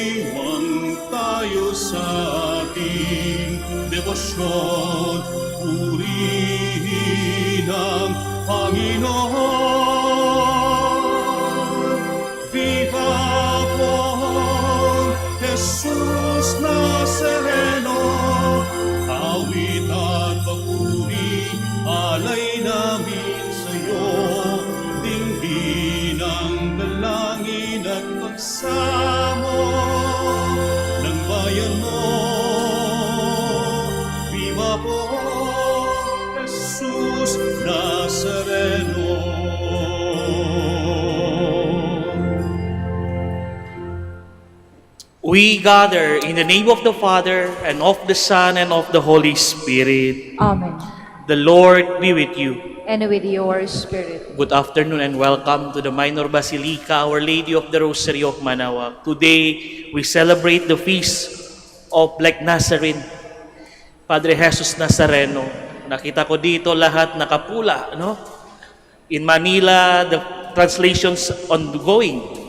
Magdiwang tayo sa ating debosyon, purihin ang Panginoon. Viva po, Jesus Nazareno, awit at papuri, alay namin sa'yo, dinggin ang dalangin at pagsamo ng bayan mo. Viva po, Jesus Nazareno. We gather in the name of the Father, and of the Son, and of the Holy Spirit. Amen. The Lord be with you. And with your spirit. Good afternoon and welcome to the Minor Basilica, Our Lady of the Rosary of Manaoag. Today, we celebrate the feast of Black Nazarene, Padre Jesus Nazareno. Nakita ko dito lahat nakapula, no? In Manila, the translations ongoing.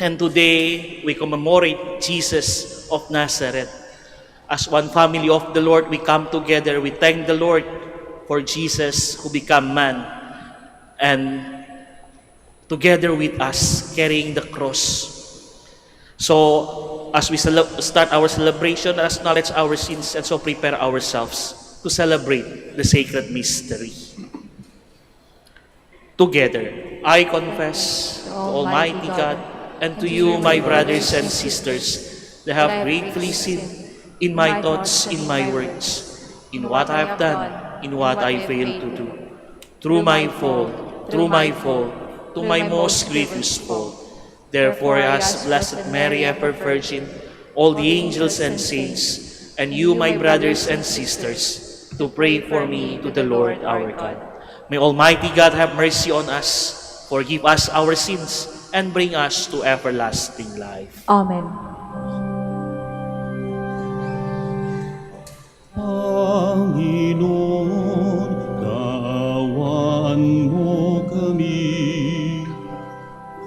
And today, we commemorate Jesus of Nazareth. As one family of the Lord, we come together. We thank the Lord for Jesus who became man. And together with us, carrying the cross. So, as we start our celebration, let us acknowledge our sins and so prepare ourselves to celebrate the sacred mystery. Together, I confess to Almighty God and to you, my brothers and sisters, that have gratefully sinned in my thoughts, in my words, in what I have done, in what I failed to do. Through my fault, to my most grievous fault. Therefore, I ask Blessed Mary, ever Virgin, all the angels and saints, and you, my brothers and sisters, to pray for me to the Lord our God. May Almighty God have mercy on us, forgive us our sins, and bring us to everlasting life. Amen. Panginoon, kaawaan mo kami.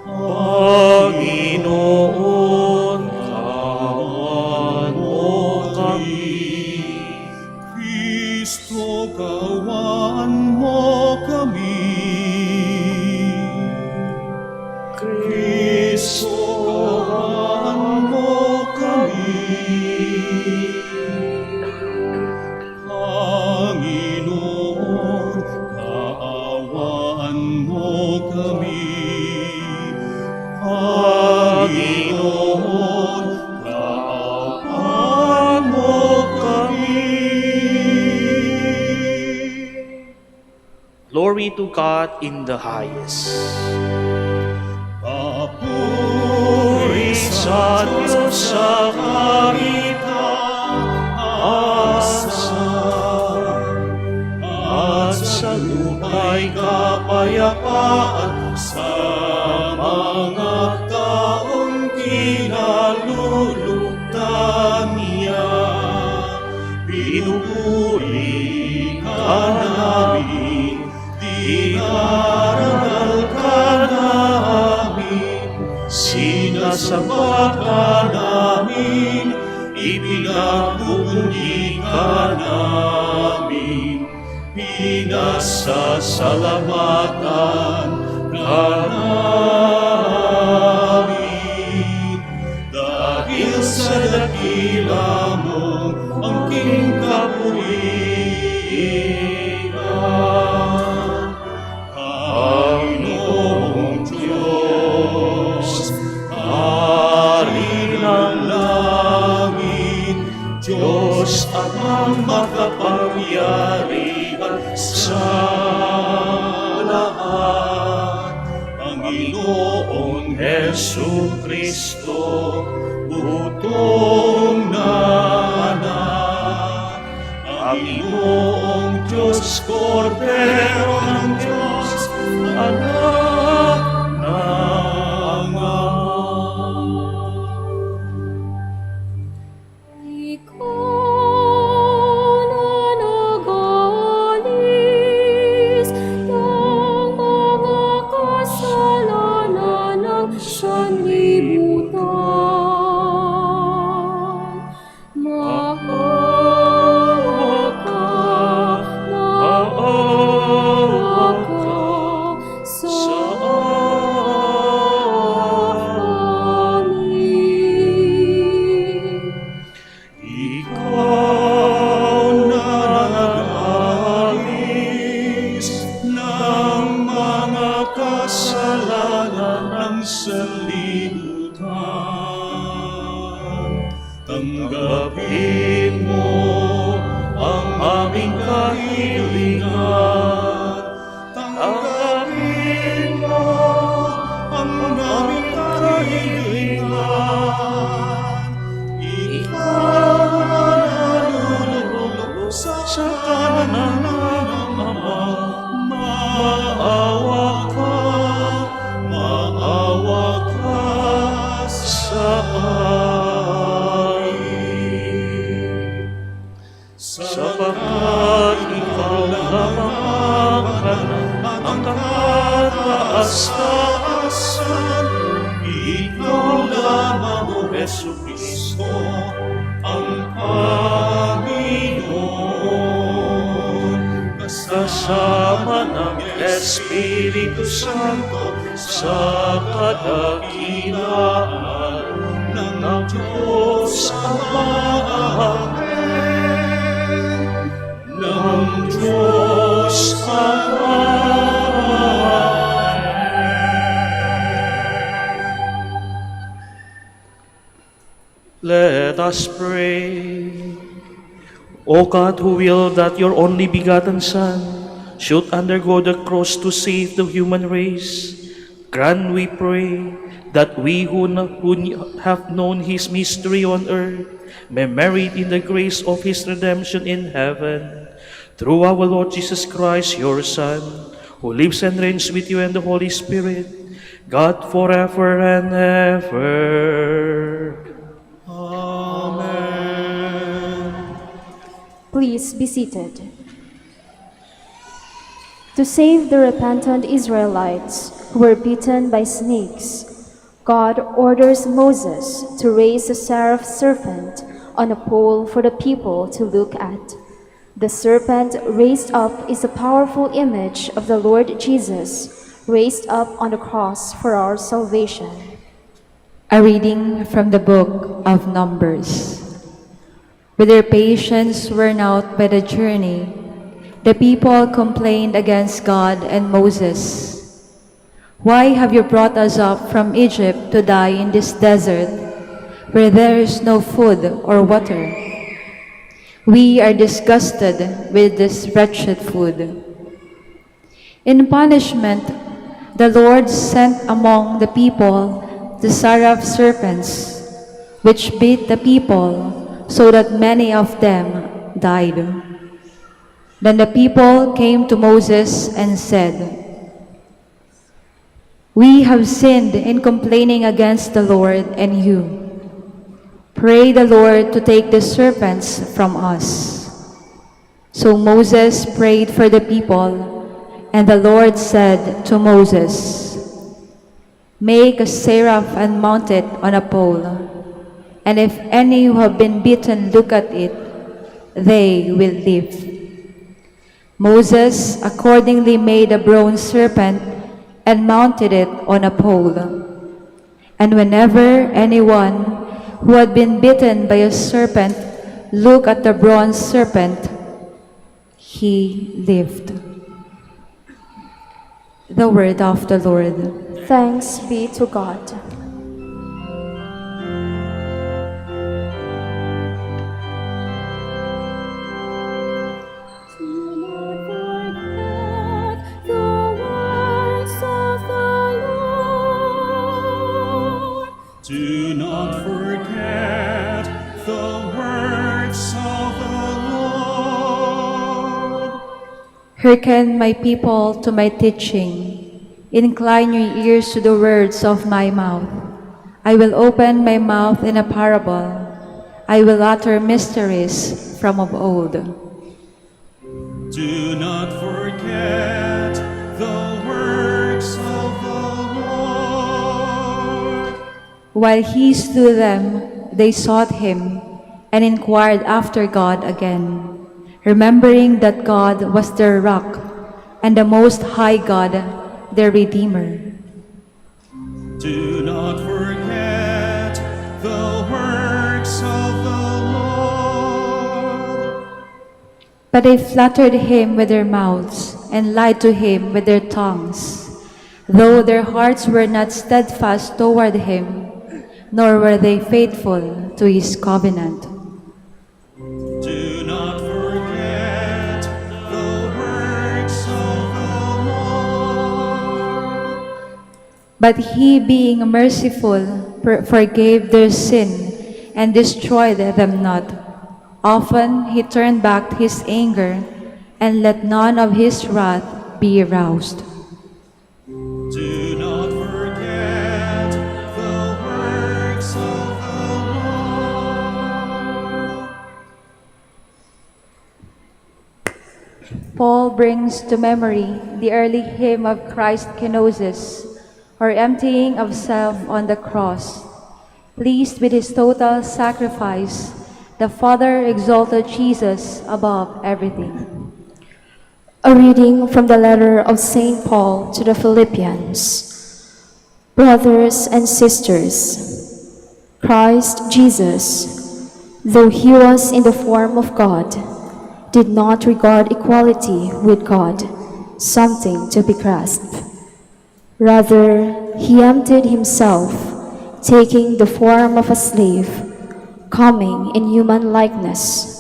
Panginoon, kaawaan mo kami. Kristo, kaawaan mo kami. Kristo, kaawaan mo kami. Panginoon, kaawaan mo kami. Panginoon, kaawaan mo kami. Glory to God in the highest. Papuri sa Diyos sa kaitaasan, at sa lupa'y kapayapaan sa mga taong kinalulugdan niya. Pinupuri ka namin, dinarangal ka namin, sinasamba ka namin, ipinagpupundi ka namin, pinasasalamatan ka namin. Dahil sa dakila mong angking kapurihan, Panginoong Diyos, Hari ng langit, Diyos Amang makapangyarihan sa lahat, Panginoong Jesucristo, butong na anak, Panginoong Diyos, Kordero ng Diyos, anak ng Ama. Ikaw na nagawa Tanggapin mo ang aming kahilingan. Tanggapin mo ang aming kahilingan. Ikaw na nalulubos sa kanan ng Ama. Maawa ka sa amin. Sapagkat ikaw lamang ang kataas-taasan, ikaw lamang, O Jesucristo, ang Panginoon. Kasama ng Espiritu Santo sa kadakilaan ng Diyos Ama. Amen. Ng Diyos Ama. Let us pray. O God, who will that your only begotten Son should undergo the cross to save the human race, grant, we pray, that we who have known his mystery on earth may merit in the grace of his redemption in heaven. Through our Lord Jesus Christ, your Son, who lives and reigns with you and the Holy Spirit, God forever and ever. Please be seated. To save the repentant Israelites who were bitten by snakes, God orders Moses to raise a seraph serpent on a pole for the people to look at. The serpent raised up is a powerful image of the Lord Jesus, raised up on the cross for our salvation. A reading from the book of Numbers. With their patience worn out by the journey, the people complained against God and Moses. "Why have you brought us up from Egypt to die in this desert, where there is no food or water? We are disgusted with this wretched food." In punishment, the Lord sent among the people the seraph serpents, which bit the people, so that many of them died. Then the people came to Moses and said, "We have sinned in complaining against the Lord and you. Pray the Lord to take the serpents from us." So Moses prayed for the people, and the Lord said to Moses, "Make a seraph and mount it on a pole. And if any who have been bitten look at it, they will live." Moses accordingly made a bronze serpent and mounted it on a pole. And whenever anyone who had been bitten by a serpent looked at the bronze serpent, he lived. The word of the Lord. Thanks be to God. Do not forget the words of the Lord. Hearken, my people, to my teaching. Incline your ears to the words of my mouth. I will open my mouth in a parable. I will utter mysteries from of old. Do not forget the works of the Lord. While he slew them, they sought him and inquired after God again, remembering that God was their rock and the Most High God, their Redeemer. Do not forget the works of the Lord. But they flattered him with their mouths and lied to him with their tongues, though their hearts were not steadfast toward him, nor were they faithful to his covenant. Do not forget the works of the Lord. But he, being merciful, forgave their sin and destroyed them not. Often he turned back his anger, and let none of his wrath be aroused. Do not forget the works of the Lord. Paul brings to memory the early hymn of Christ kenosis, or emptying of self on the cross. Pleased with his total sacrifice, the Father exalted Jesus above everything. A reading from the letter of St. Paul to the Philippians. Brothers and sisters, Christ Jesus, though he was in the form of God, did not regard equality with God something to be grasped. Rather, he emptied himself, taking the form of a slave, coming in human likeness,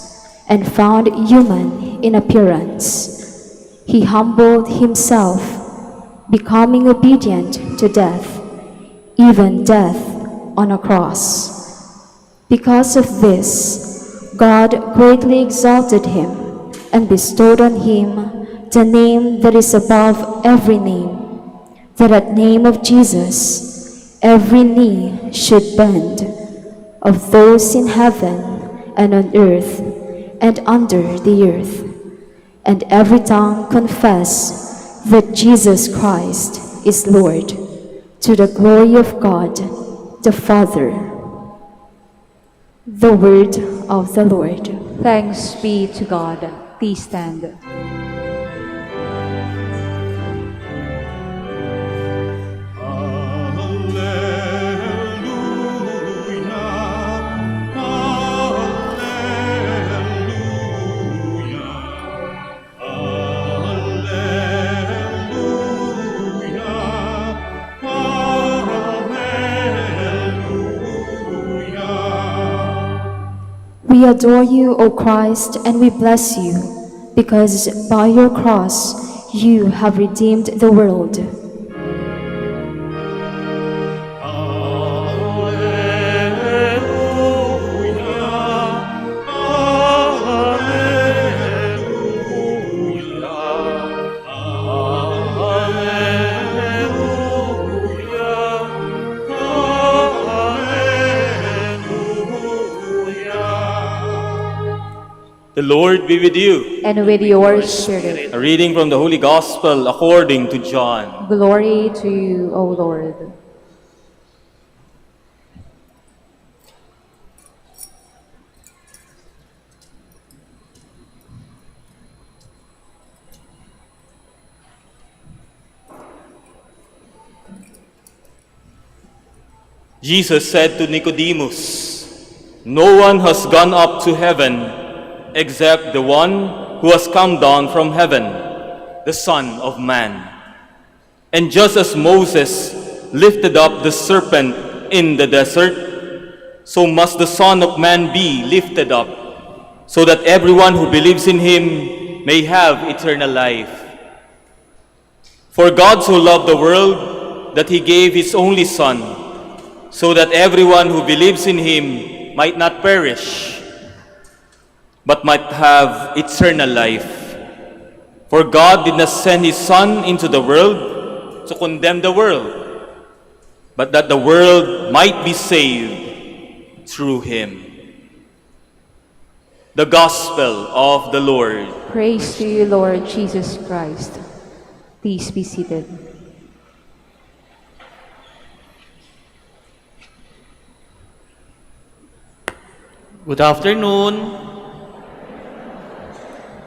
and found human in appearance. He humbled himself, becoming obedient to death, even death on a cross. Because of this, God greatly exalted him and bestowed on him the name that is above every name, that at name of Jesus every knee should bend, of those in heaven and on earth and under the earth, and every tongue confess that Jesus Christ is Lord, to the glory of God the Father. The word of the Lord. Thanks be to God. Please stand. We adore you, O Christ, and we bless you, because by your cross you have redeemed the world. The Lord be with you. And with your spirit. A reading from the Holy Gospel according to John. Glory to you, O Lord. Jesus said to Nicodemus, "No one has gone up to heaven except the one who has come down from heaven, the Son of Man. And just as Moses lifted up the serpent in the desert, so must the Son of Man be lifted up, so that everyone who believes in him may have eternal life. For God so loved the world that he gave his only Son, so that everyone who believes in him might not perish, but might have eternal life. For God did not send his Son into the world to condemn the world, but that the world might be saved through him." The Gospel of the Lord. Praise to you, Lord Jesus Christ. Please be seated. Good afternoon.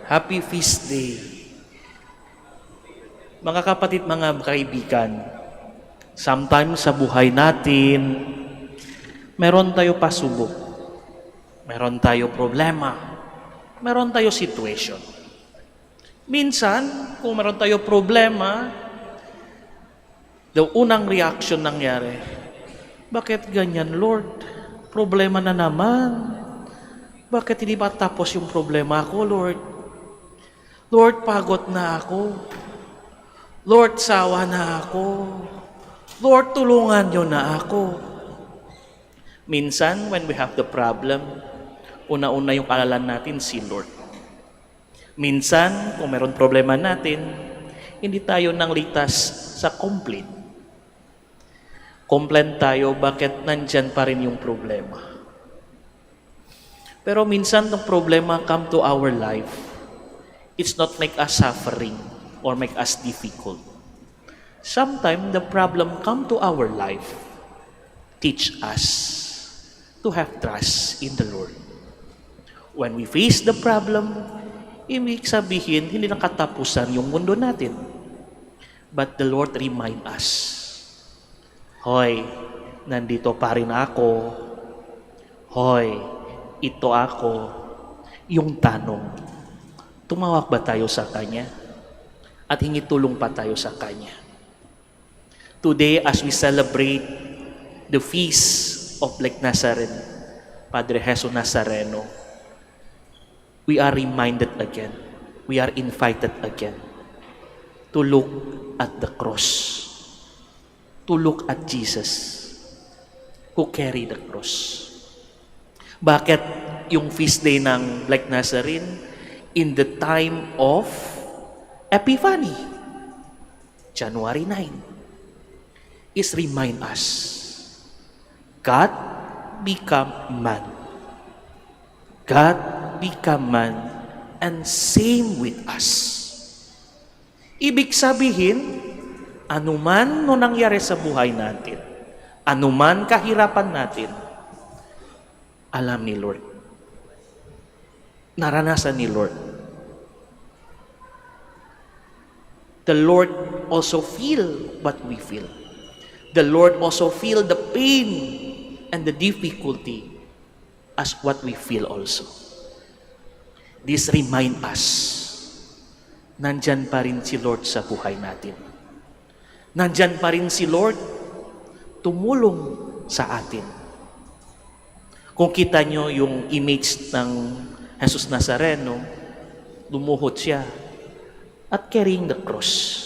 Happy Feast Day. Mga kapatid, mga kaibigan, sometimes sa buhay natin, meron tayo pasubok, meron tayo problema, meron tayo situation. Minsan, kung meron tayo problema, the unang reaction nangyari, bakit ganyan, Lord? Problema na naman. Bakit hindi ba tapos yung problema ko, Lord? Lord, pagod na ako. Lord, sawa na ako. Lord, tulungan niyo na ako. Minsan, when we have the problem, una-una yung alalan natin si Lord. Minsan, kung meron problema natin, hindi tayo nang litas sa complaint. Complain tayo, bakit nandyan pa rin yung problema. Pero minsan, ng problema come to our life, it's not make us suffering or make us difficult. Sometimes, the problem come to our life, teach us to have trust in the Lord. When we face the problem, ibig sabihin, hindi nakatapusan yung mundo natin. But the Lord remind us, Hoy, nandito pa rin ako. Hoy, ito ako. Yung tanong, tumawag ba tayo sa Kanya? At hingi tulong pa tayo sa Kanya? Today, as we celebrate the feast of Black Nazarene, Padre Jesus Nazareno, we are reminded again, we are invited again to look at the cross, to look at Jesus who carried the cross. Bakit yung feast day ng Black Nazarene in the time of Epiphany, January 9, is remind us, God become man. God become man and same with us. Ibig sabihin, anuman no nangyari sa buhay natin, anuman kahirapan natin, alam ni Lord. Naranasan ni Lord. The Lord also feel what we feel. The Lord also feel the pain and the difficulty as what we feel also. This remind us, nandyan pa rin si Lord sa buhay natin. Nandyan pa rin si Lord tumulong sa atin. Kung kita nyo yung image ng Jesus Nazareno, lumuhod siya at carrying the cross.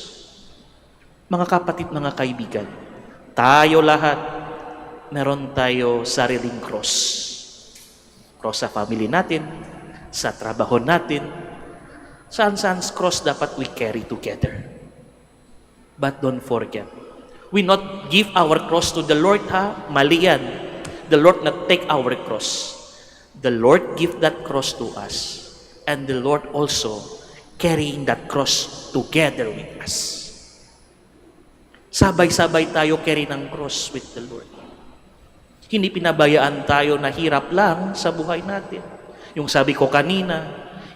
Mga kapatid, mga kaibigan, tayo lahat, meron tayo sariling cross. Cross sa family natin, sa trabaho natin, saan-saan cross dapat we carry together. But don't forget, we not give our cross to the Lord, ha? Mali yan. The Lord not take our cross. The Lord give that cross to us. And the Lord also carrying that cross together with us. Sabay-sabay tayo carry ng cross with the Lord. Hindi pinabayaan tayo na hirap lang sa buhay natin. Yung sabi ko kanina,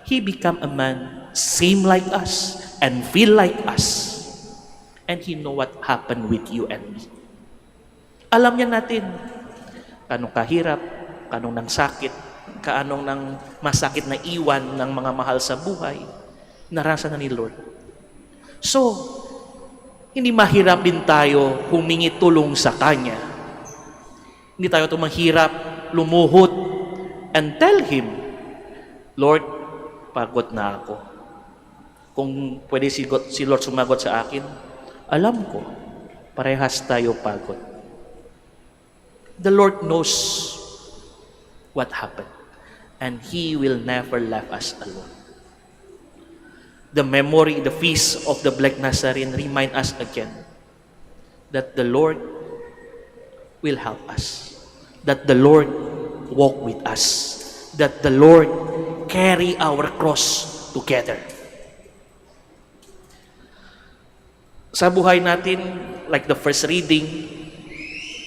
He become a man, same like us, and feel like us. And He know what happened with you and me. Alam niya natin, kanong kahirap, kanong nang sakit, kaanong nang masakit na iwan ng mga mahal sa buhay, naranasan na ni Lord. So, hindi mahirap din tayo humingi tulong sa Kanya. Hindi tayo tumahirap, lumuhod, and tell Him, Lord, pagod na ako. Kung pwede si Lord sumagot sa akin, alam ko, parehas tayo pagod. The Lord knows what happened, and He will never leave us alone. The memory, the feast of the Black Nazarene remind us again that the Lord will help us, that the Lord walk with us, that the Lord carry our cross together. Sa buhay natin, like the first reading,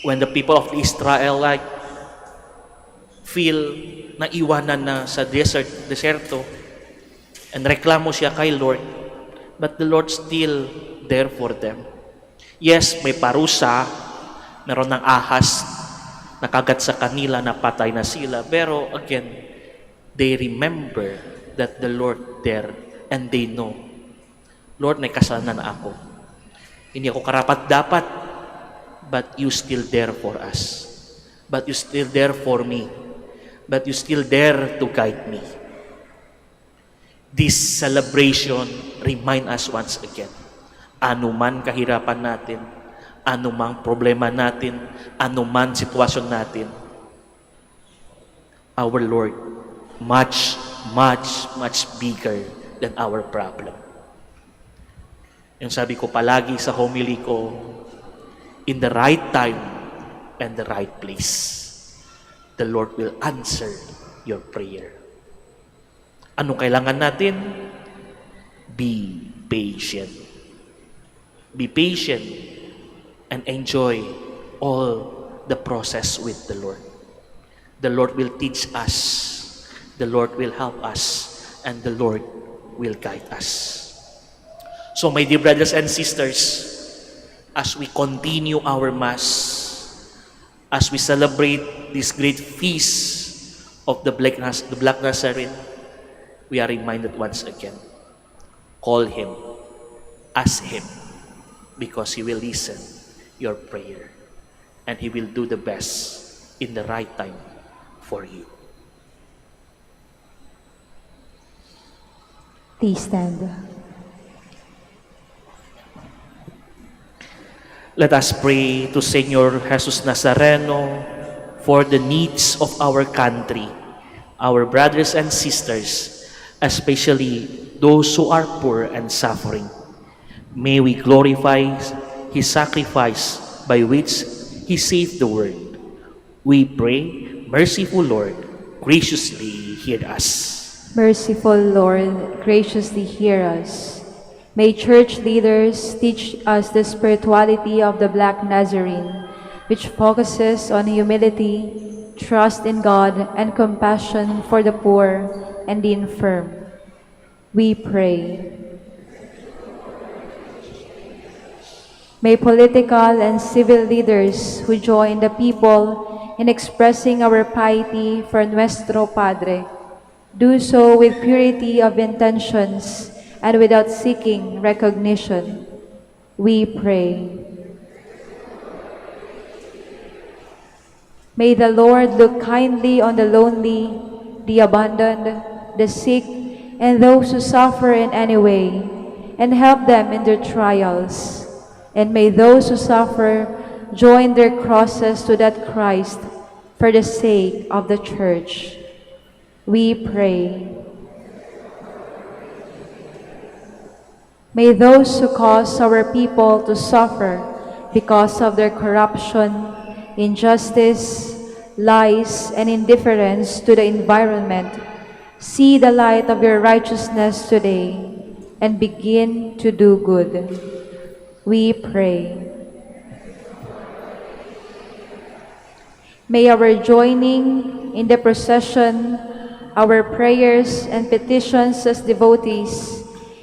when the people of Israel feel na iwanan na sa deserto, and reklamo siya kay Lord, but the Lord still there for them. Yes, may parusa, meron ng ahas, nakagat sa kanila, napatay na sila, pero again, they remember that the Lord there, and they know, Lord, may kasalanan na ako. Hindi ako karapat-dapat, but you still there for us. but you still there for me, but you still there to guide me. This celebration remind us once again, anuman kahirapan natin, anumang problema natin, anuman sitwasyon natin, our Lord, much, much, much bigger than our problem. Yung sabi ko palagi sa homily ko, in the right time and the right place, the Lord will answer your prayer. Anong kailangan natin? Be patient. Be patient and enjoy all the process with the Lord. The Lord will teach us. The Lord will help us. And the Lord will guide us. So my dear brothers and sisters, as we continue our Mass, as we celebrate this great feast of the Black Nazarene, we are reminded once again, call Him, ask Him, because He will listen your prayer, and He will do the best in the right time for you. Please stand. Let us pray to Señor Jesus Nazareno for the needs of our country, our brothers and sisters, especially those who are poor and suffering. May we glorify His sacrifice by which He saved the world. We pray, merciful Lord, graciously hear us. Merciful Lord, graciously hear us. May church leaders teach us the spirituality of the Black Nazarene, which focuses on humility, trust in God, and compassion for the poor and the infirm. We pray. May political and civil leaders who join the people in expressing our piety for Nuestro Padre do so with purity of intentions and without seeking recognition. We pray. May the Lord look kindly on the lonely, the abandoned, the sick, and those who suffer in any way, and help them in their trials. And may those who suffer join their crosses to that Christ for the sake of the Church. We pray. May those who cause our people to suffer because of their corruption, injustice, lies, and indifference to the environment see the light of your righteousness today and begin to do good. We pray. May our joining in the procession, our prayers and petitions as devotees,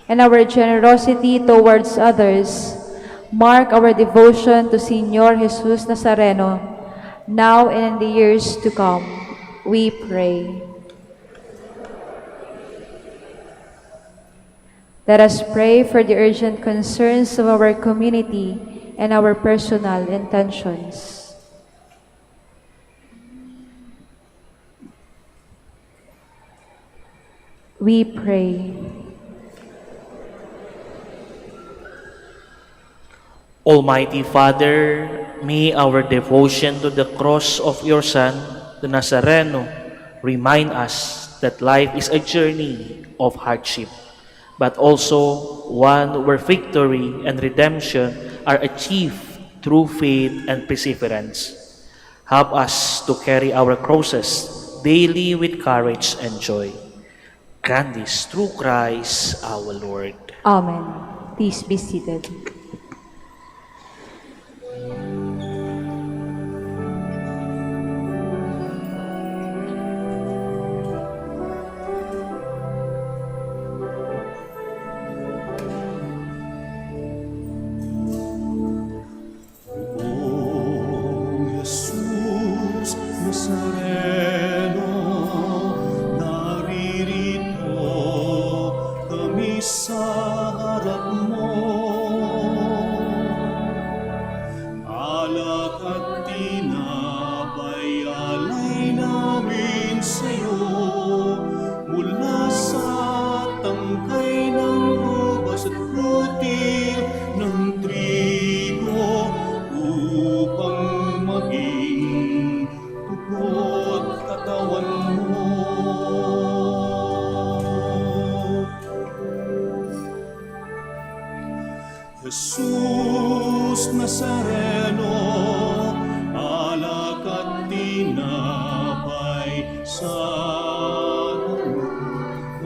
and our generosity towards others mark our devotion to Señor Jesus Nazareno, now and in the years to come. We pray. Let us pray for the urgent concerns of our community and our personal intentions. We pray. Almighty Father, may our devotion to the cross of your Son, the Nazareno, remind us that life is a journey of hardship, but also one where victory and redemption are achieved through faith and perseverance. Help us to carry our crosses daily with courage and joy. Grant this through Christ our Lord. Amen. Please be seated. Jesus Nazareno, naririto kami sa harap mo. Jesus Nazareno, alak at tinapay sa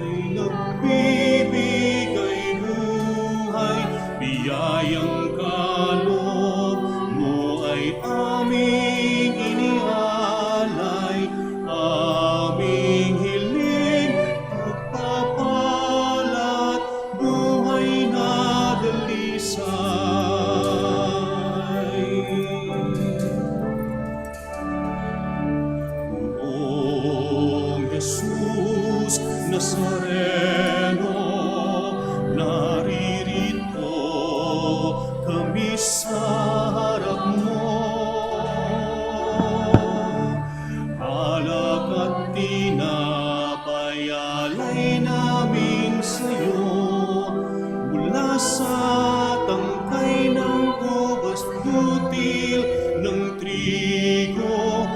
ay nagbibigay buhay, biyayang kaloob mo ay aming inialay, aming hiling pagpapalat, buhay na dalisay. Noong Jesus Nazareno, naririto kami sa harap mo. Alak at tinapay alay namin sa'yo, mula sa tangkay ng ubas butil ng trigo,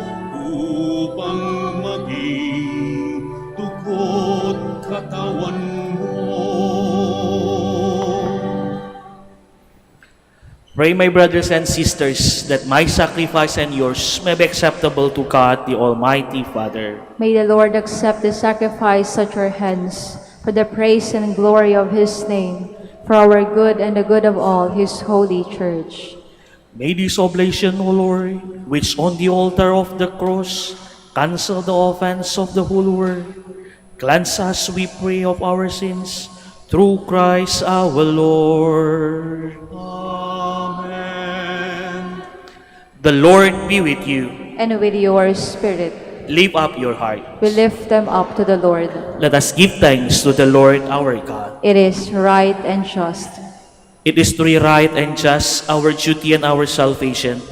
upang maging dugo't katawan mo. Pray, my brothers and sisters, that my sacrifice and yours may be acceptable to God, the Almighty Father. May the Lord accept the sacrifice at your hands for the praise and glory of his name, for our good and the good of all his holy church. May this oblation, O Lord, which on the altar of the cross cancel the offense of the whole world, cleanse us, we pray, of our sins, through Christ our Lord. Amen. The Lord be with you. And with your spirit, Lift up your heart. we lift them up to the Lord. Let us give thanks to the Lord our God. It is right and just. It is truly right and just, our duty and our salvation,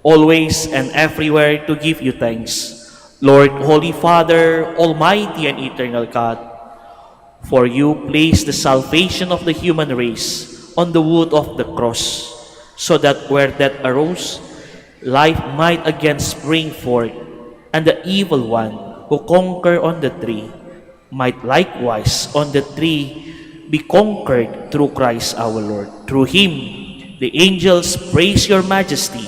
always and everywhere to give you thanks, Lord, Holy Father, Almighty and eternal God. For you placed the salvation of the human race on the wood of the cross, so that where death arose, life might again spring forth, and the evil one who conquered on the tree might likewise on the tree be conquered through Christ our Lord. Through him, the angels praise your majesty,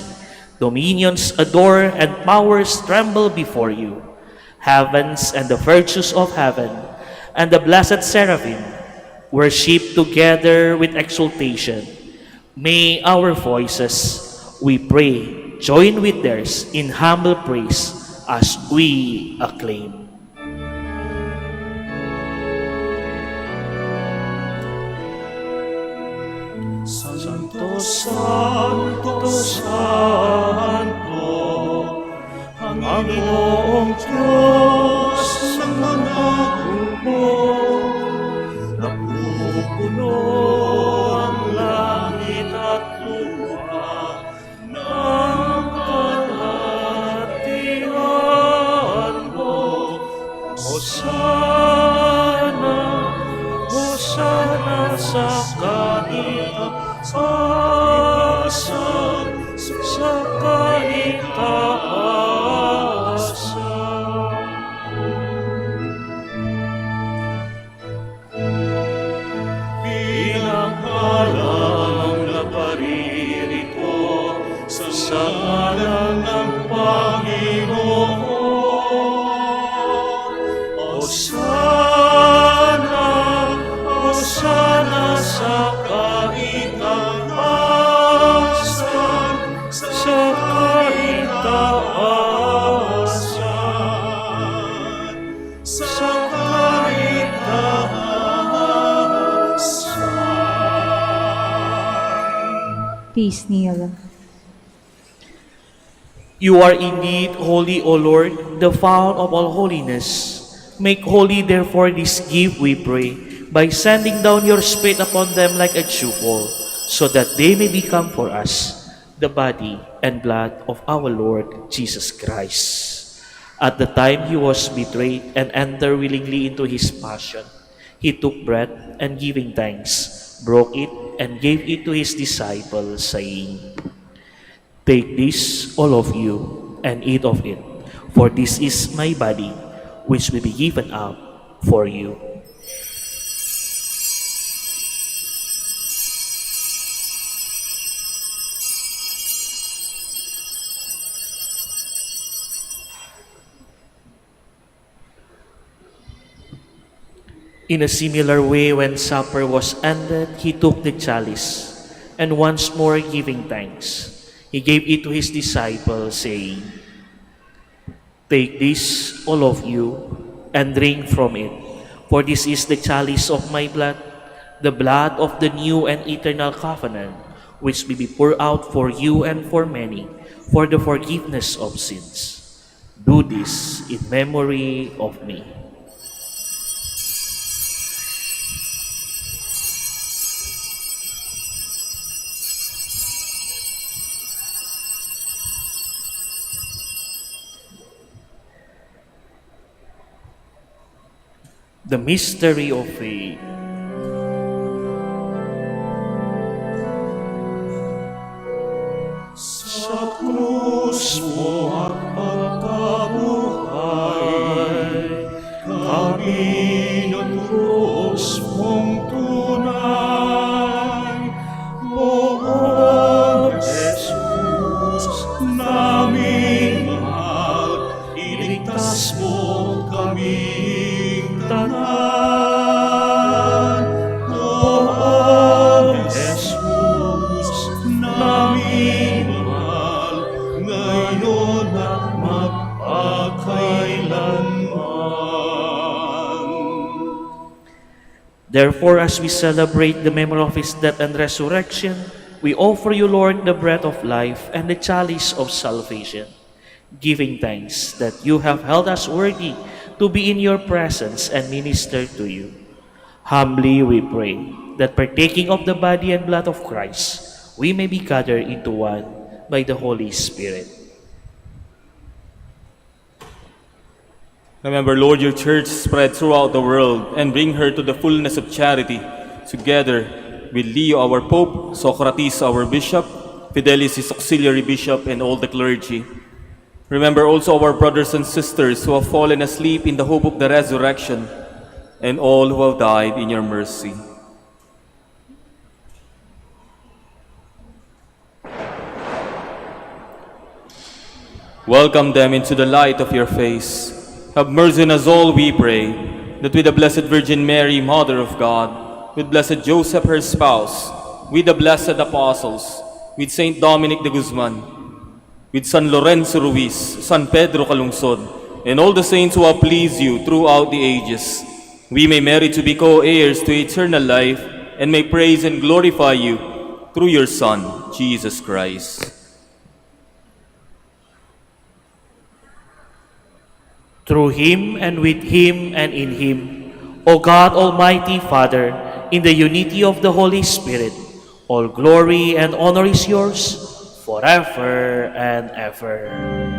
dominions adore, and powers tremble before you. Heavens and the virtues of heaven and the blessed seraphim worship together with exultation. May our voices, we pray, join with theirs in humble praise as we acclaim. Santo, Santo, Santo, ang Panginoong Diyos ng mga hukbo, napupuno ang langit at lupa ng kalahatian mo. Hosana, Hosana sa kaitaasan, sa kaitaasan. Pinanghalang na paririto sa ngalan ng Panginoon. Hosana, Hosana sa kaitaasan, sa kaitaasan, sa kaitaasan. Please kneel. You are indeed holy, O Lord, the fount of all holiness. Make holy, therefore, this gift, we pray, by sending down your Spirit upon them like a dewfall, so that they may become for us the body and blood of our Lord Jesus Christ. At the time he was betrayed and entered willingly into his passion, he took bread and giving thanks, broke it and gave it to his disciples, saying, "Take this, all of you, and eat of it, for this is my body, which will be given up for you." In a similar way, when supper was ended, he took the chalice, and once more giving thanks, he gave it to his disciples, saying, "Take this, all of you, and drink from it, for this is the chalice of my blood, the blood of the new and eternal covenant, which will be poured out for you and for many, for the forgiveness of sins. Do this in memory of me." The mystery of faith. Sa krus mo at pagkabuhay, kami natubos mong tunay. O Jesus, naming mahal, iligtas mo kaming tanan. O Jesus, naming mahal, ngayon at magpakailanman. Therefore, as we celebrate the memory of his death and resurrection, we offer you, Lord, the bread of life and the chalice of salvation, giving thanks that you have held us worthy to be in your presence and minister to you. Humbly we pray that partaking of the body and blood of Christ, we may be gathered into one by the Holy Spirit. Remember, Lord, your church spread throughout the world and bring her to the fullness of charity, together with Leo, our Pope, Socrates, our Bishop, Fidelis, his auxiliary bishop, and all the clergy. Remember also our brothers and sisters who have fallen asleep in the hope of the resurrection, and all who have died in your mercy. Welcome them into the light of your face. Have mercy on us all, we pray, that with the Blessed Virgin Mary, Mother of God, with Blessed Joseph, her spouse, with the blessed apostles, with Saint Dominic de Guzman, with San Lorenzo Ruiz, San Pedro Calungsod, and all the saints who have pleased you throughout the ages, we may merit to be co-heirs to eternal life and may praise and glorify you through your Son, Jesus Christ. Through him and with him and in him, O God, Almighty Father, in the unity of the Holy Spirit, all glory and honor is yours forever and ever. Amen.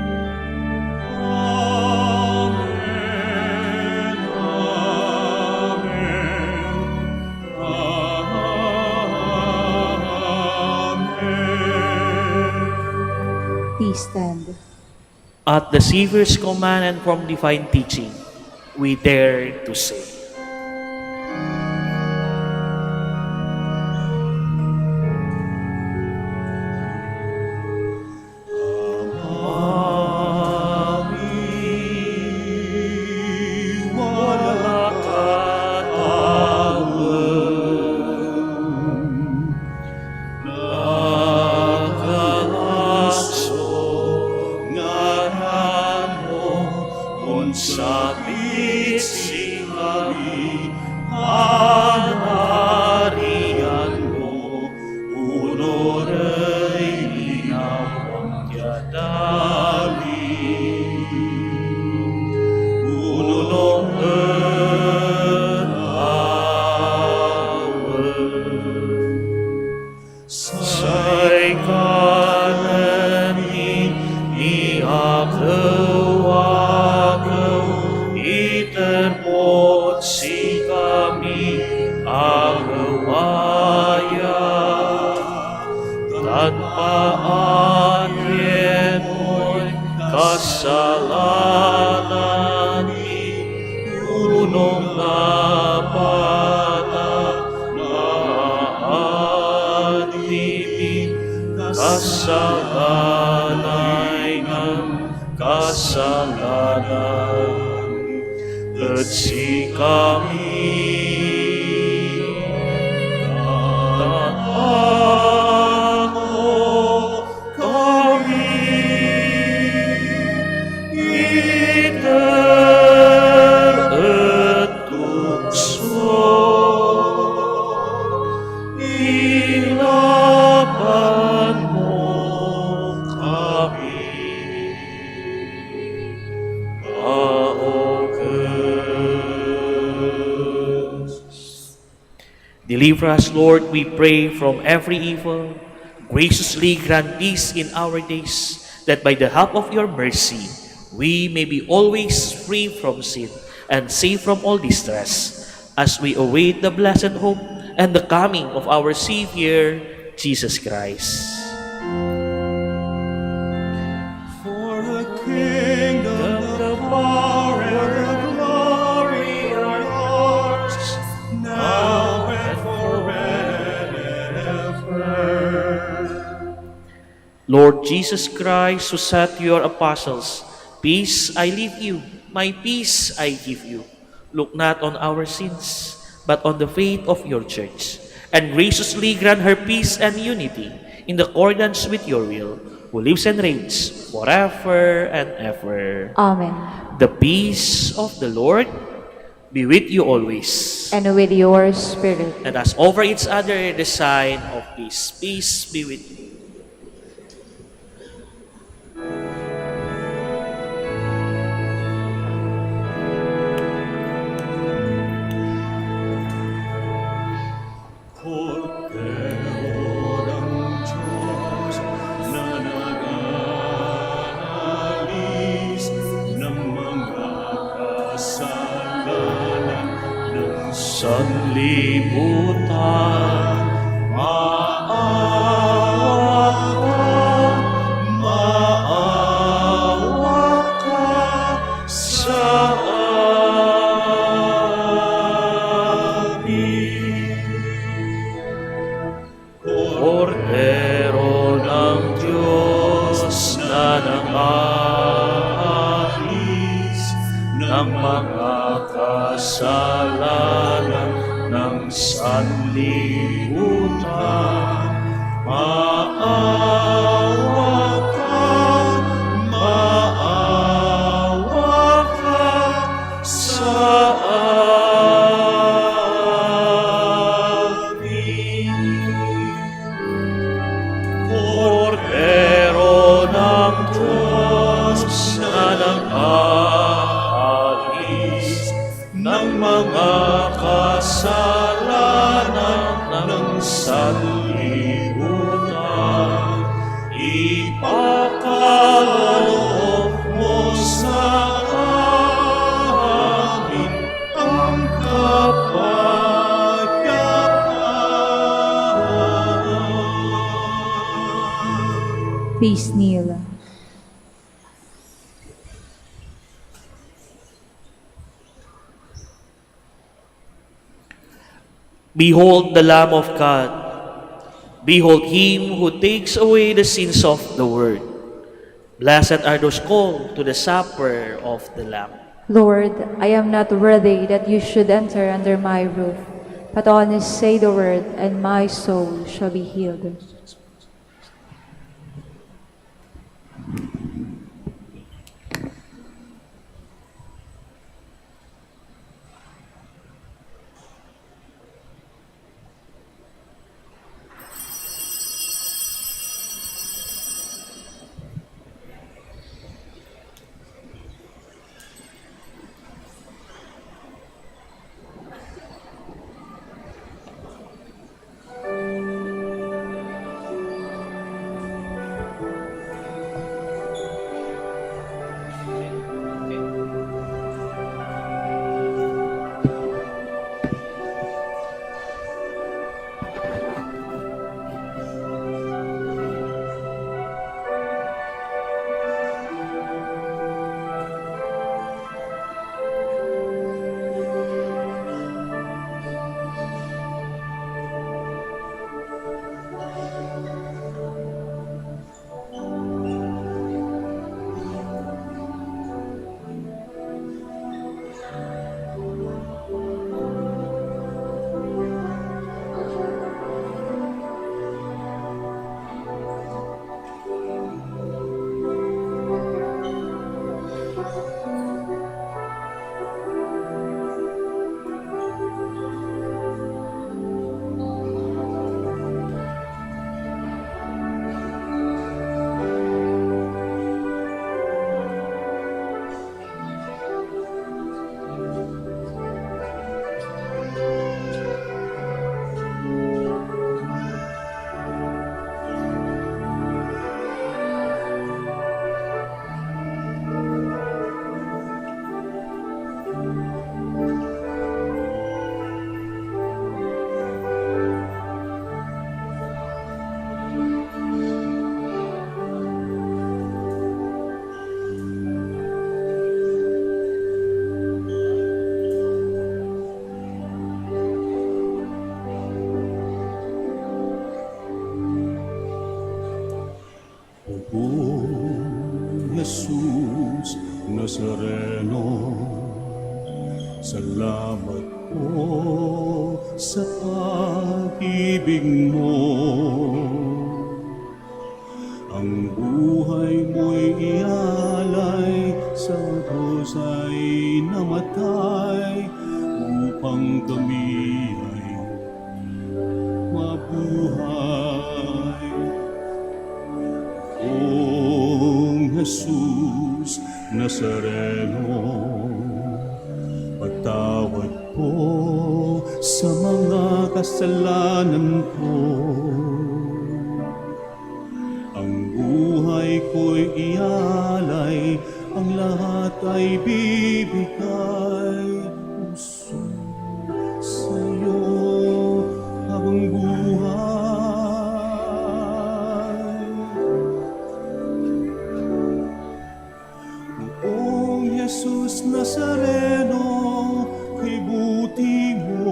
Amen. Amen. Please stand. At the Savior's command and from divine teaching, we dare to say, Sabit si kami, hanarian mo, uno rey linawang yadali. Uno nong say kanan ni itermot si kami agawaya tanpa atin mo'y kasalanan ni unong napata maadili kasalanay ng kasalanan. At si kami Deliver us, Lord, we pray, from every evil. Graciously grant peace in our days, that by the help of your mercy, we may be always free from sin and safe from all distress, as we await the blessed hope and the coming of our Savior, Jesus Christ. For the kingdom, the power, and the glory are yours, now and forever. Lord Jesus Christ, who said to your apostles, "Peace I leave you, my peace I give you," look not on our sins, but on the faith of your church, and graciously grant her peace and unity in accordance with your will, who lives and reigns forever and ever. Amen. The peace of the Lord be with you always. And with your spirit. Let us offer each other the sign of peace. Peace be with you. Cordero ng Diyos na nag-aalis ng mga kasalanan ng Sanlibutan, maawa ka sa amin. Cordero ng Diyos na nang-aalis ng mga kasalanan ng sanlibutan, maawa ka sa amin. Cordero ng Diyos na nag-aalis ng mga kasalanan ng sanlibutan, ipakaloob mo sa amin ang kapayapaan. Please kneel. Behold the Lamb of God. Behold him who takes away the sins of the world. Blessed are those called to the supper of the Lamb. Lord, I am not worthy that you should enter under my roof, but only say the word, and my soul shall be healed. Salamat po sa pag-ibig mo. Ang buhay mo'y ialay, sa krus ay namatay, upang kami ay mabuhay. Kung Jesus Nazareno, patawad po sa mga kasalanan ko. Ang buhay ko'y ialay, ang lahat ay bibigay. Puso sa'yo habang buhay. Noong Jesus Nazareno, kay buti mo,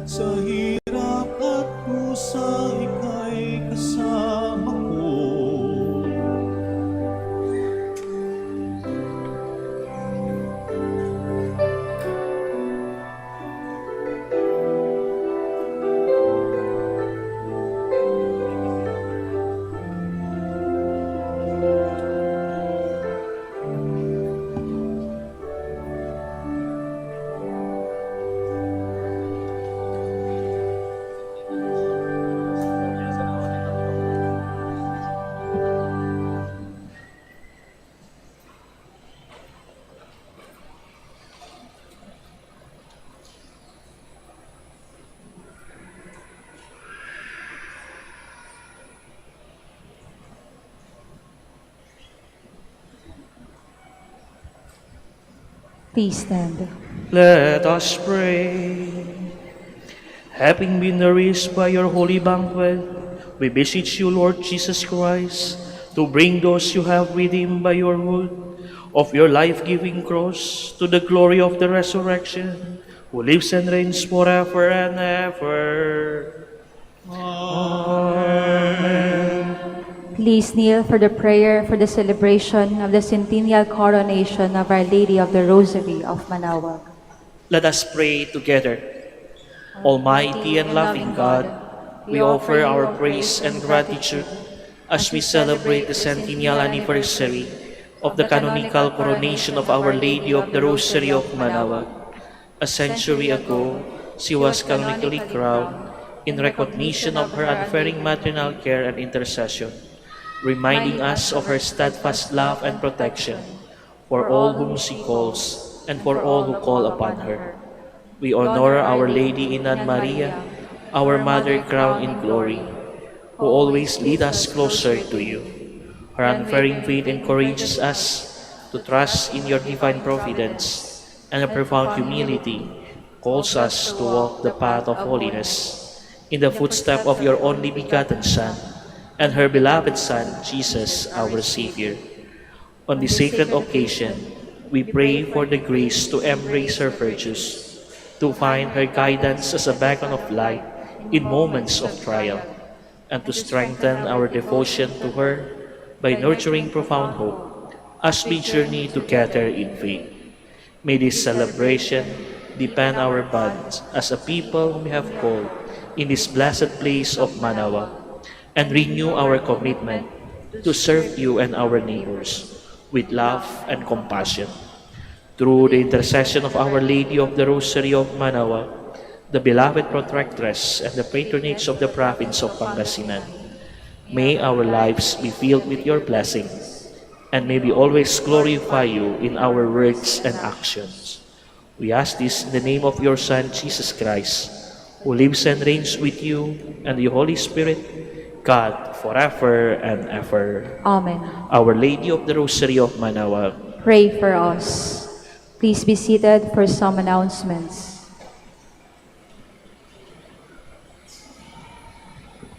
sa hirap at kusa ika'y kasama ko. Please stand. Let us pray. Having been nourished by your holy banquet, we beseech you, Lord Jesus Christ, to bring those you have redeemed by your wood of your life-giving cross to the glory of the resurrection, who lives and reigns forever and ever. Please kneel for the prayer for the celebration of the centennial coronation of Our Lady of the Rosary of Manaoag. Let us pray together. Almighty and loving God, we offer our praise and gratitude as we celebrate the centennial anniversary of the canonical coronation of Our Lady of the Rosary of Manaoag. A century ago, she was canonically crowned in recognition of her unfailing maternal care and intercession, reminding us of her steadfast love and protection for all whom she calls and for all who call upon her. We honor Our Lady Inan Maria, our Mother crowned in glory, who always lead us closer to you. Her unfailing faith encourages us to trust in your divine providence, and her profound humility calls us to walk the path of holiness in the footsteps of your only begotten Son, and her beloved Son, Jesus, our Savior. On this sacred occasion, we pray for the grace to embrace her virtues, to find her guidance as a beacon of light in moments of trial, and to strengthen our devotion to her by nurturing profound hope as we journey together in faith. May this celebration deepen our bonds as a people we have called in this blessed place of Manaoag, and renew our commitment to serve you and our neighbors with love and compassion. Through the intercession of Our Lady of the Rosary of Manaoag, the beloved protectress and the patronage of the province of Pangasinan, may our lives be filled with your blessing, and may we always glorify you in our words and actions. We ask this in the name of your Son, Jesus Christ, who lives and reigns with you and the Holy Spirit, God, forever and ever. Amen. Our Lady of the Rosary of Manaoag, Pray for us. Please be seated for some announcements.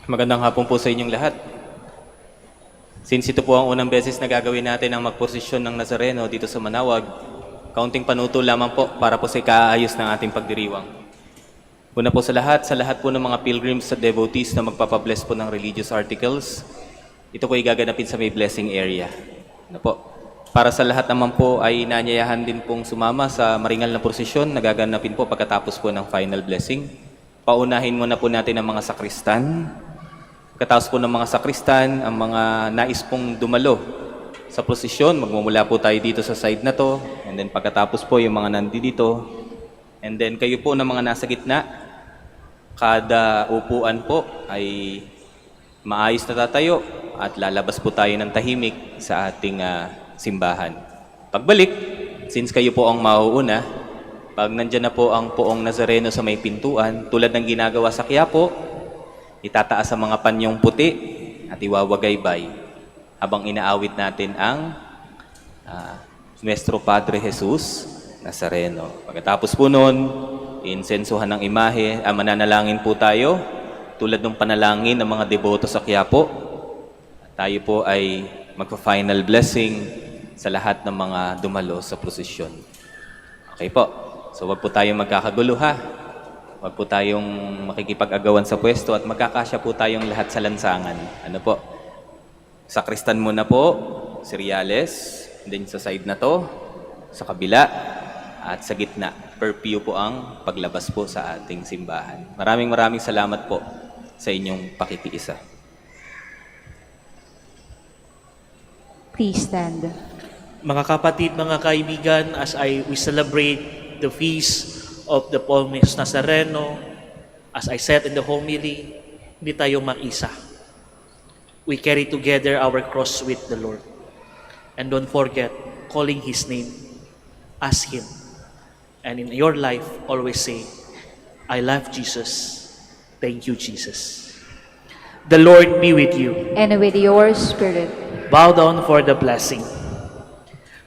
Magandang hapon po sa inyong lahat. Since ito po ang unang beses na gagawin natin ang magposisyon ng Nazareno dito sa Manaoag, kaunting panuto lamang po para po sa ikaayos ng ating pagdiriwang. Una po sa lahat po ng mga pilgrims at devotees na magpapabless po ng religious articles, ito po ay gaganapin sa may blessing area. Ano po? Para sa lahat naman po ay nanyayahan din pong sumama sa maringal na prosesyon na gaganapin po pagkatapos po ng final blessing. Paunahin muna po natin ang mga sakristan. Pagkatapos po ng mga sakristan, ang mga nais pong dumalo sa prosesyon, magmumula po tayo dito sa side na to. And then pagkatapos po yung mga nandito. And then kayo po na mga nasa gitna, kada upuan po ay maayos na tatayo at lalabas po tayo ng tahimik sa ating simbahan. Pagbalik, since kayo po ang mauuna, pag nandyan na po ang poong Nazareno sa may pintuan, tulad ng ginagawa sa Quiapo, itataas ang mga panyong puti at iwawagaybay habang inaawit natin ang Nuestro Padre Jesus Nazareno. Pagkatapos po nun, insensuhan ng imahe, mananalangin po tayo tulad ng panalangin ng mga deboto sa Quiapo. Tayo po ay magpa-final blessing sa lahat ng mga dumalo sa prosesyon. Okay po. So wag po tayong magkakagulo ha. Wag po tayong makikipag-agawan sa pwesto at magkakasya po tayong lahat sa lansangan. Ano po? Sakristan muna po, cereales, then sa side na to, sa kabila, at sa gitna. Per pew po ang paglabas po sa ating simbahan. Maraming salamat po sa inyong pakikiisa. Please stand. Mga kapatid, mga kaibigan, as we celebrate the feast of the Palmes Nazareno, as I said in the homily, hindi tayo mag-isa. We carry together our cross with the Lord. And don't forget, calling His name, ask Him. And in your life, always say, I love Jesus. Thank you, Jesus. The Lord be with you. And with your spirit. Bow down for the blessing.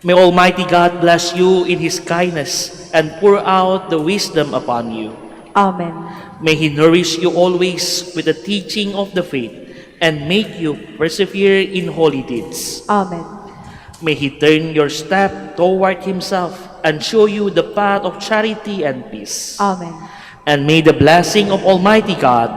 May Almighty God bless you in His kindness and pour out the wisdom upon you. Amen. May He nourish you always with the teaching of the faith and make you persevere in holy deeds. Amen. May He turn your step toward Himself and show you the path of charity and peace. Amen. And may the blessing of Almighty God,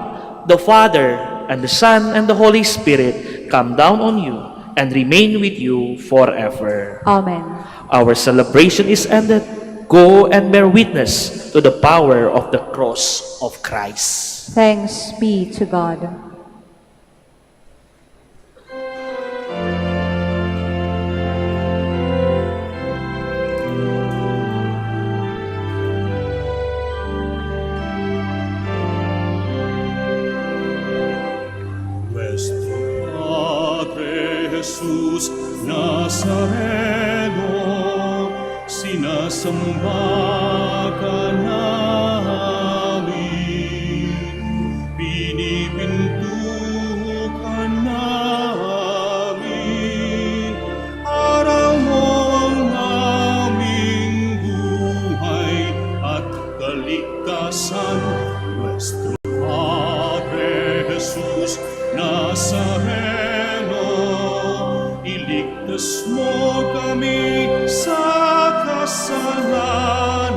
the Father, and the Son, and the Holy Spirit come down on you and remain with you forever. Amen. Our celebration is ended. Go and bear witness to the power of the cross of Christ. Thanks be to God. Nuestro Padre Jesús Nazareno, sinasamba ka namin, pinipinto ka namin, araw mo ang aming buhay at kaligtasan. Nuestro Padre Jesus Nazareno, iligtas mo kami sa kasalanan.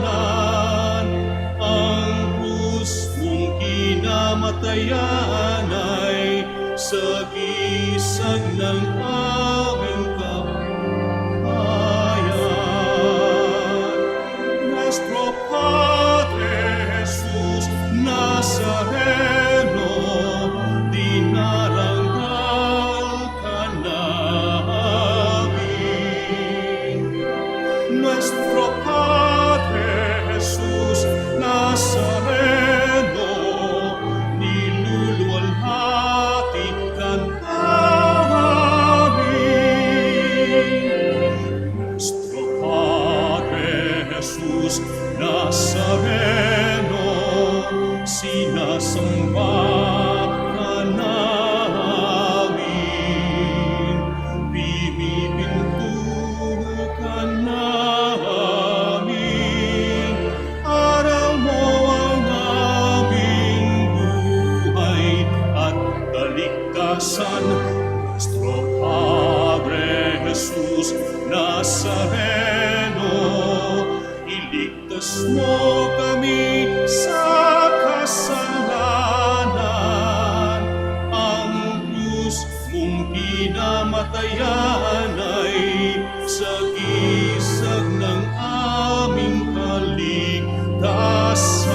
Ang krus mong kinamatayan ay sagisag ng aming kabuhayan. Nuestro Padre Jesus Nazareno, dinarangal ka namin. Nuestro Padre Jesus Nazareno, niluluwalhati ka namin. Nuestro Padre Jesus Nazareno, sinasamba ka namin, pinipinto ka namin, araw mo ang aming buhay at kaligtasan. Nuestro Padre Jesus Nazareno, iligtas mo kami sa kasalanan. Ang krus mong kinamatayan ay sa kaligtasan.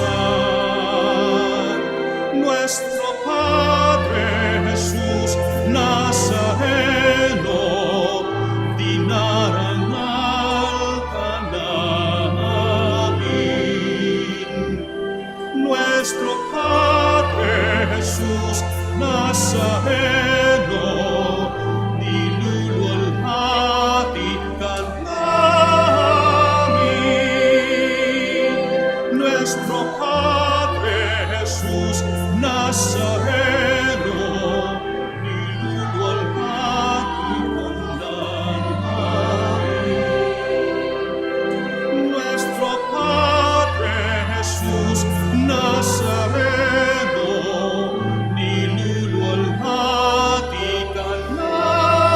Nuestro Padre Jesús Nazareno, dinarangal ka namin. Nuestro Padre Jesús Nazareno, niluluwalhati ka namin. Nuestro Padre Jesús Nazareno, niluluwalhati ka namin. Nuestro Padre Jesús Nazareno, niluluwalhati ka namin.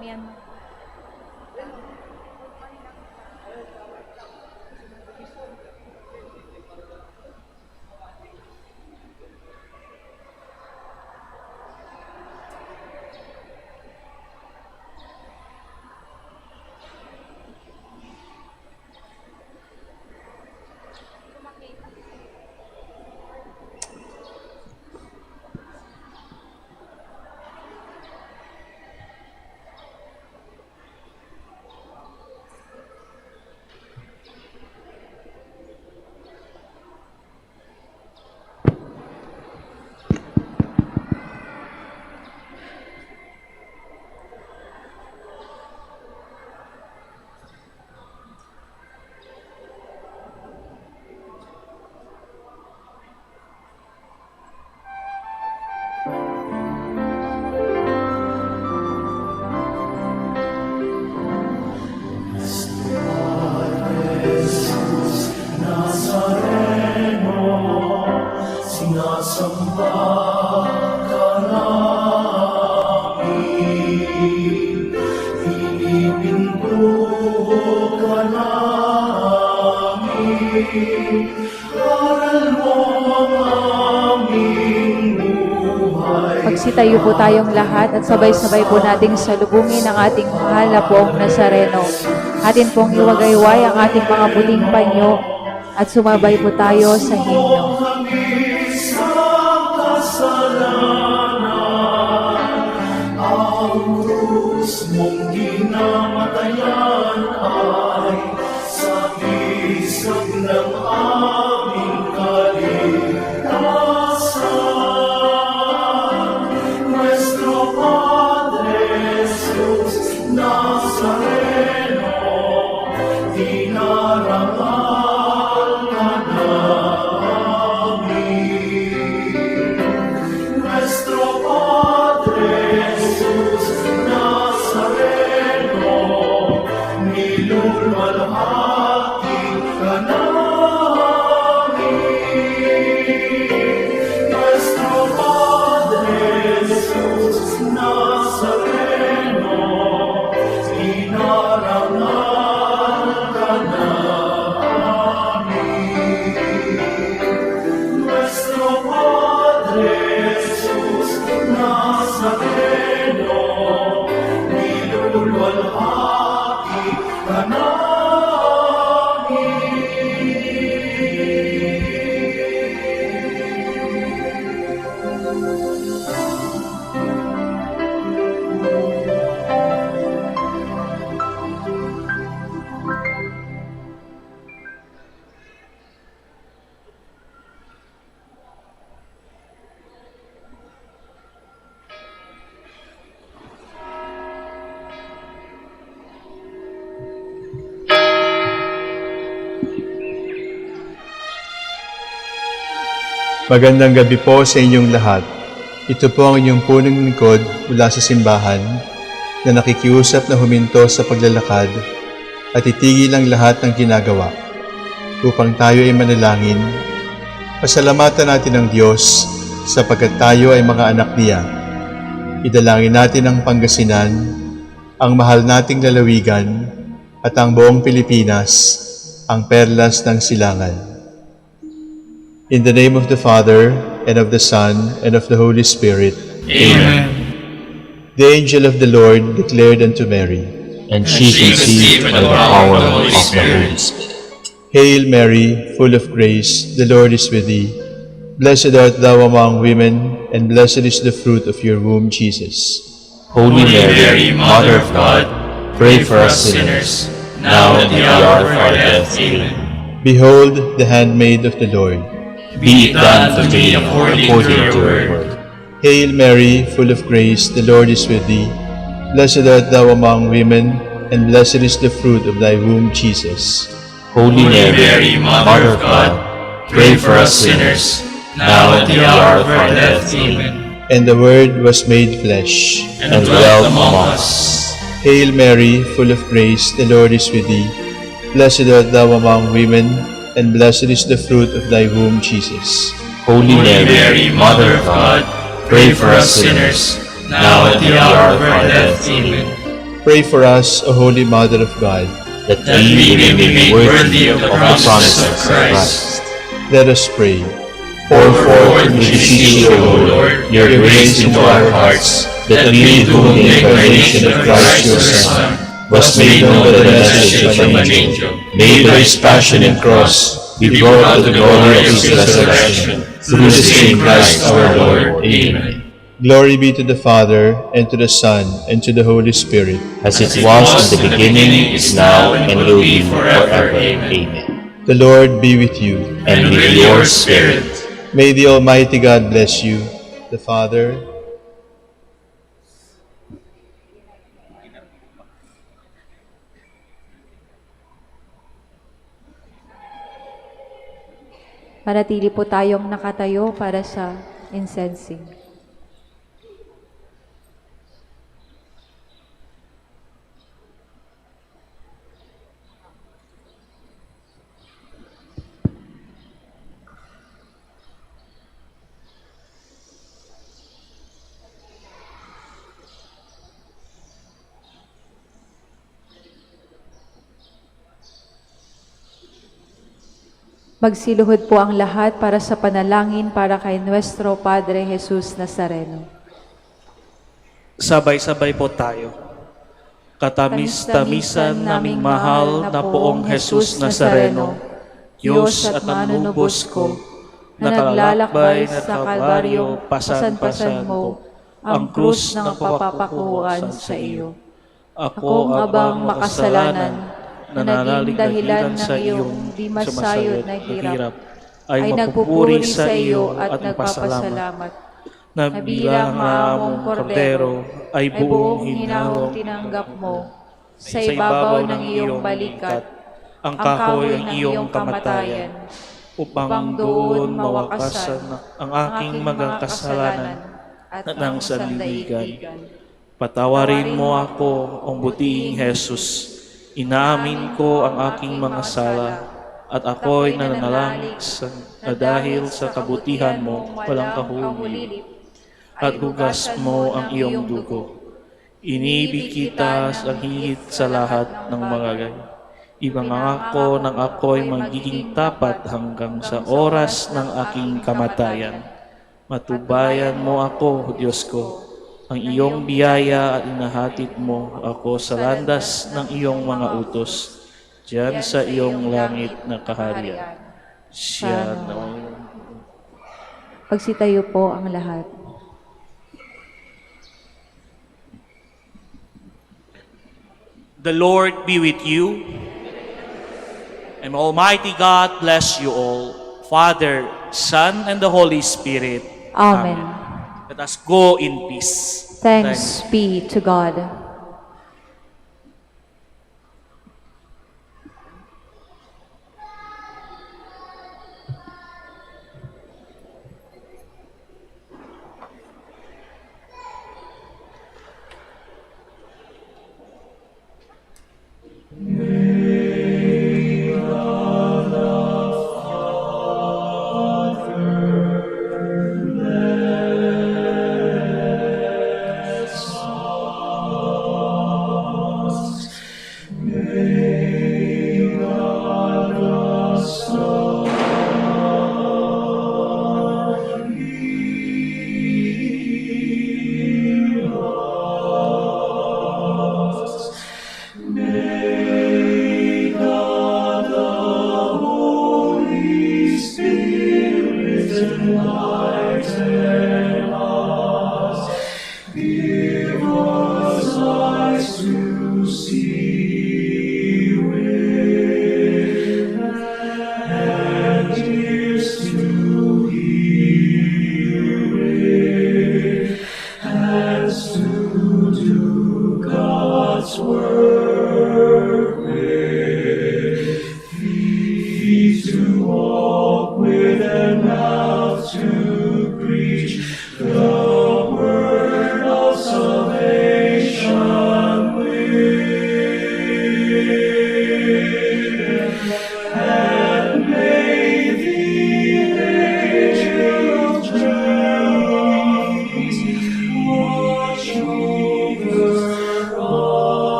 Amen. Pagsitayo po tayong lahat at sabay-sabay po nating salubungin ang ating mahal na poong Nazareno. Atin pong iwagayway ang ating mga puting panyo at sumabay po tayo sa himno. Magandang gabi po sa inyong lahat. Ito po ang inyong punong lingkod mula sa simbahan na nakikiusap na huminto sa paglalakad at itigil ang lahat ng ginagawa upang tayo ay manalangin. Pasalamatan natin ang Diyos sapagkat tayo ay mga anak niya. Idalangin natin ang Pangasinan, ang mahal nating lalawigan at ang buong Pilipinas, ang perlas ng silangan. In the name of the Father, and of the Son, and of the Holy Spirit. Amen. The angel of the Lord declared unto Mary, and she conceived by the power of the Holy Spirit. Hail Mary, full of grace, the Lord is with thee. Blessed art thou among women, and blessed is the fruit of your womb, Jesus. Holy Mary, Mother of God, pray for us sinners, now and at the hour of our death. Amen. Behold the handmaid of the Lord. Be it done to me according to your word. Hail Mary, full of grace, the Lord is with thee. Blessed art thou among women, and blessed is the fruit of thy womb, Jesus. Holy Mary, Mother of God, pray for us sinners, now and at the hour of our death. Amen. And the Word was made flesh, And dwelt among us. Hail Mary, full of grace, the Lord is with thee. Blessed art thou among women, and blessed is the fruit of thy womb, Jesus. Holy Mary, Mother of God, pray for us sinners, now and at the hour of our death. Amen. Pray for us, O Holy Mother of God. that we may be made worthy of the promises of Christ. Let us pray. Pour forth, we beseech you, O Lord, your grace into our hearts, that we, to whom the incarnation of Christ your Son was made known by the message of an angel, may by his passion and cross be brought to the glory of his resurrection, through the same Christ our Lord. Amen. Glory be to the Father, and to the Son, and to the Holy Spirit. As it was in the beginning, is now, and will be forever. Amen. The Lord be with you. And with your spirit. May the Almighty God bless you, the Father, Manatili po tayong nakatayo para sa incensing. Magsiluhod po ang lahat para sa panalangin para kay Nuestro Padre Jesus Nazareno. Sabay-sabay po tayo. Katamis-tamisan naming mahal na poong Jesus Nazareno, Diyos at manunubos ko, na naglalakbay sa Kalbaryo, pasan-pasan mo ang krus ng papapakuan sa iyo. Ako ang abang makasalanan, na naging dahilan ng iyong di masayod na hirap, ay nagpupuri sa iyo at nagpapasalamat. Na bilang among kordero ay buong hinawang tinanggap mo sa ibabaw ng iyong balikat, ang kahoy ng iyong kamatayan, upang doon mawakasan ang aking mga kasalanan at ng sanlibugan. Patawarin mo ako, ang butiing Jesus. Inaamin ko ang aking mga sala at ako'y nananalig na dahil sa kabutihan mo walang kahuli at hugas mo ang iyong dugo. Inibig kita sa higit sa lahat ng mga gay. Ibangako ng ako'y magiging tapat hanggang sa oras ng aking kamatayan. Matubayan mo ako, Diyos ko, ang iyong biyaya at inahatid mo ako sa landas ng iyong mga utos, diyan sa iyong langit na kaharian. Siya na Pagsitayo po ang lahat. The Lord be with you, and Almighty God bless you all, Father, Son, and the Holy Spirit. Amen. Let us go in peace. Thanks be to God.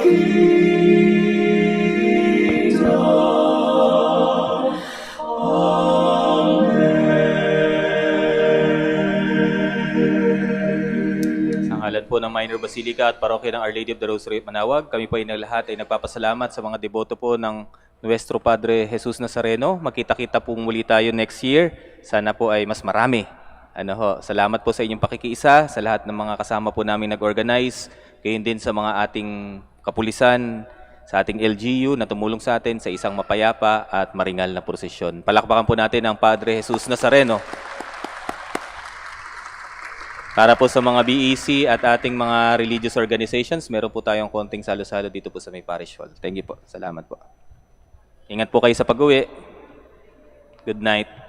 Sa ngalan po ng Minor Basilica at Parokya ng Our Lady of the Rosary of Manawag, kami po ay lahat ay nagpapasalamat sa mga deboto po ng Nuestro Padre Jesus Nazareno. Magkita-kita po muli tayo next year. Sana po ay mas marami. Salamat po sa inyong pakikiisa, sa lahat ng mga kasama po namin nag-organize, gayon din sa mga ating kapulisan, sa ating LGU na tumulong sa atin sa isang mapayapa at maringal na prosesyon. Palakpakan po natin ang Padre Jesus Nazareno. Para po sa mga BEC at ating mga religious organizations, meron po tayong konting salo-salo dito po sa may parish hall. Thank you po. Salamat po. Ingat po kayo sa pag-uwi. Good night.